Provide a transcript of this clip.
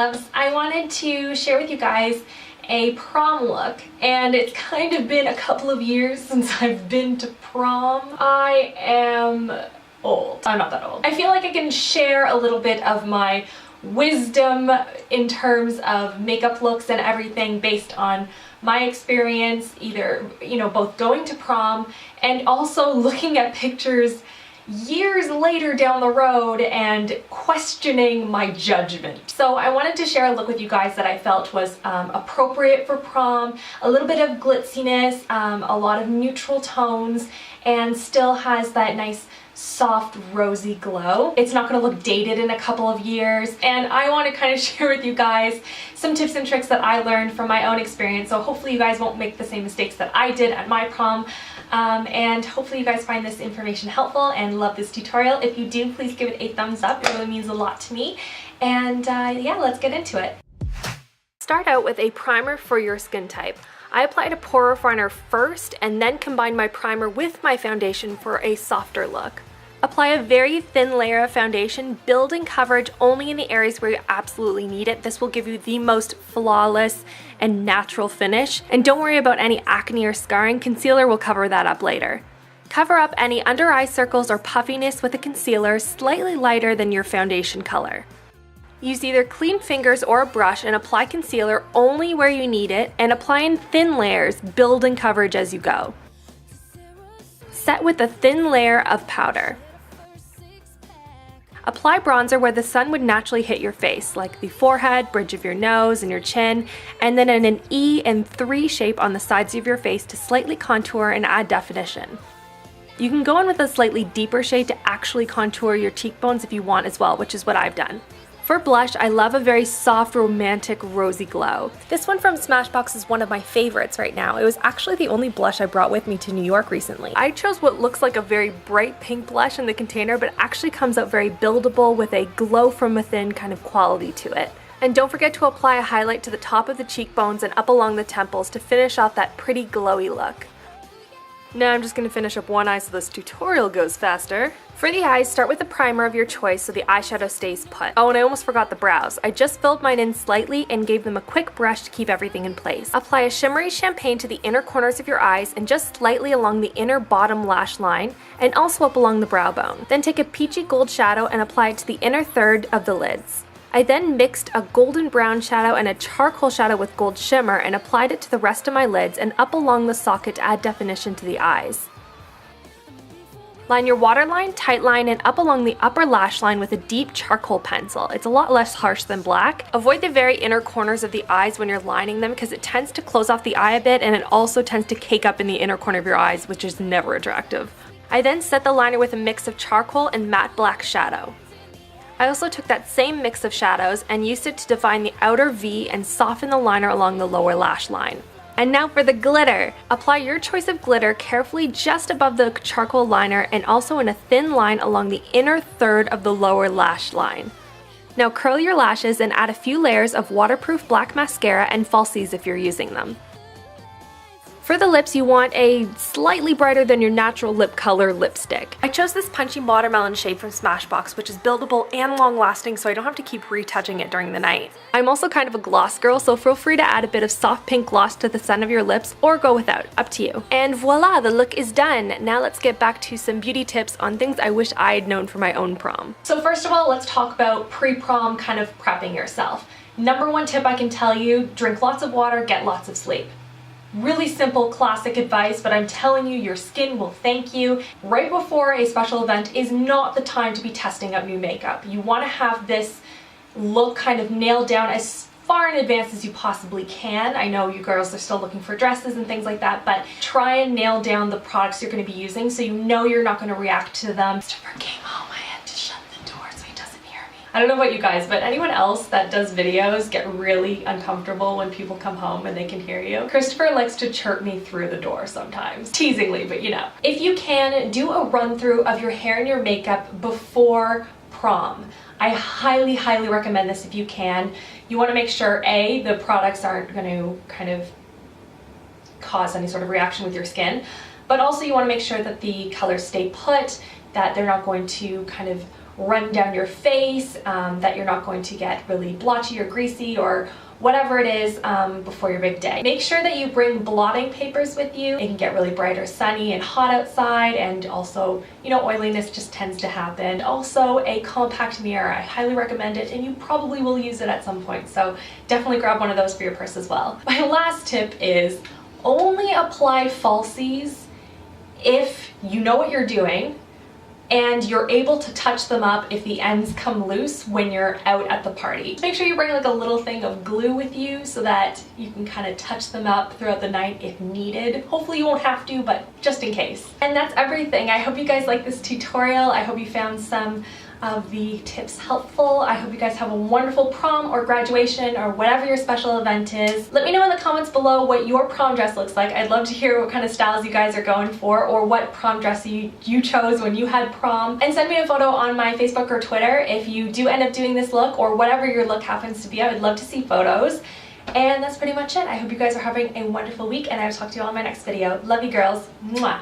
loves, I wanted to share with you guys a prom look, and it's kind of been a couple of years since I've been to prom. I am old. I'm not that old. I feel like I can share a little bit of my wisdom in terms of makeup looks and everything based on my experience, either, both going to prom and also looking at pictures years later down the road and questioning my judgment. So I wanted to share a look with you guys that I felt was appropriate for prom, a little bit of glitziness, a lot of neutral tones, and still has that nice soft rosy glow. It's not going to look dated in a couple of years, and I want to kind of share with you guys some tips and tricks that I learned from my own experience, so hopefully you guys won't make the same mistakes that I did at my prom. And hopefully you guys find this information helpful and love this tutorial. If you do, please give it a thumbs up. It really means a lot to me. And yeah, let's get into it. Start out with a primer for your skin type. I applied a pore refiner first and then combined my primer with my foundation for a softer look. Apply a very thin layer of foundation, building coverage only in the areas where you absolutely need it. This will give you the most flawless and natural finish. And don't worry about any acne or scarring, concealer will cover that up later. Cover up any under eye circles or puffiness with a concealer slightly lighter than your foundation color. Use either clean fingers or a brush and apply concealer only where you need it, and apply in thin layers, building coverage as you go. Set with a thin layer of powder. Apply bronzer where the sun would naturally hit your face, like the forehead, bridge of your nose, and your chin, and then in an E and 3 shape on the sides of your face to slightly contour and add definition. You can go in with a slightly deeper shade to actually contour your cheekbones if you want as well, which is what I've done. For blush, I love a very soft, romantic, rosy glow. This one from Smashbox is one of my favorites right now. It was actually the only blush I brought with me to New York recently. I chose what looks like a very bright pink blush in the container, but actually comes out very buildable with a glow from within kind of quality to it. And don't forget to apply a highlight to the top of the cheekbones and up along the temples to finish off that pretty glowy look. Now I'm just going to finish up one eye so this tutorial goes faster. For the eyes, start with the primer of your choice so the eyeshadow stays put. Oh, and I almost forgot the brows. I just filled mine in slightly and gave them a quick brush to keep everything in place. Apply a shimmery champagne to the inner corners of your eyes and just slightly along the inner bottom lash line and also up along the brow bone. Then take a peachy gold shadow and apply it to the inner third of the lids. I then mixed a golden brown shadow and a charcoal shadow with gold shimmer and applied it to the rest of my lids and up along the socket to add definition to the eyes. Line your waterline, tight line, and up along the upper lash line with a deep charcoal pencil. It's a lot less harsh than black. Avoid the very inner corners of the eyes when you're lining them because it tends to close off the eye a bit, and it also tends to cake up in the inner corner of your eyes, which is never attractive. I then set the liner with a mix of charcoal and matte black shadow. I also took that same mix of shadows and used it to define the outer V and soften the liner along the lower lash line. And now for the glitter! Apply your choice of glitter carefully just above the charcoal liner and also in a thin line along the inner third of the lower lash line. Now curl your lashes and add a few layers of waterproof black mascara and falsies if you're using them. For the lips, you want a slightly brighter than your natural lip color lipstick. I chose this punchy watermelon shade from Smashbox, which is buildable and long lasting so I don't have to keep retouching it during the night. I'm also kind of a gloss girl, so feel free to add a bit of soft pink gloss to the center of your lips or go without, up to you. And voila, the look is done. Now let's get back to some beauty tips on things I wish I had known for my own prom. So first of all, let's talk about pre-prom kind of prepping yourself. Number one tip I can tell you, drink lots of water, get lots of sleep. Really simple, classic advice, but I'm telling you, your skin will thank you. Right before a special event is not the time to be testing out new makeup. You want to have this look kind of nailed down as far in advance as you possibly can. I know you girls are still looking for dresses and things like that, but try and nail down the products you're going to be using so you know you're not going to react to them. Christopher came home, I had to shut the door so he doesn't hear me. I don't know about you guys, but anyone else that does videos get really uncomfortable when people come home and they can hear you. Christopher likes to chirp me through the door sometimes. Teasingly, but you know. If you can, do a run through of your hair and your makeup before prom. I highly, highly recommend this if you can. You want to make sure, A, the products aren't going to kind of cause any sort of reaction with your skin, but also you want to make sure that the colors stay put, that they're not going to kind of run down your face, that you're not going to get really blotchy or greasy or whatever it is before your big day. Make sure that you bring blotting papers with you. It can get really bright or sunny and hot outside, and also, you know, oiliness just tends to happen. Also, a compact mirror. I highly recommend it, and you probably will use it at some point, so definitely grab one of those for your purse as well. My last tip is only apply falsies if you know what you're doing and you're able to touch them up if the ends come loose when you're out at the party. Make sure you bring like a little thing of glue with you so that you can kind of touch them up throughout the night if needed. Hopefully you won't have to, but just in case. And that's everything. I hope you guys like this tutorial. I hope you found some of the tips helpful. I hope you guys have a wonderful prom or graduation or whatever your special event is. Let me know in the comments below what your prom dress looks like. I'd love to hear what kind of styles you guys are going for, or what prom dress you chose when you had prom. And send me a photo on my Facebook or Twitter if you do end up doing this look, or whatever your look happens to be. I would love to see photos. And that's pretty much it. I hope you guys are having a wonderful week, and I will talk to you all in my next video. Love you girls. Mwah.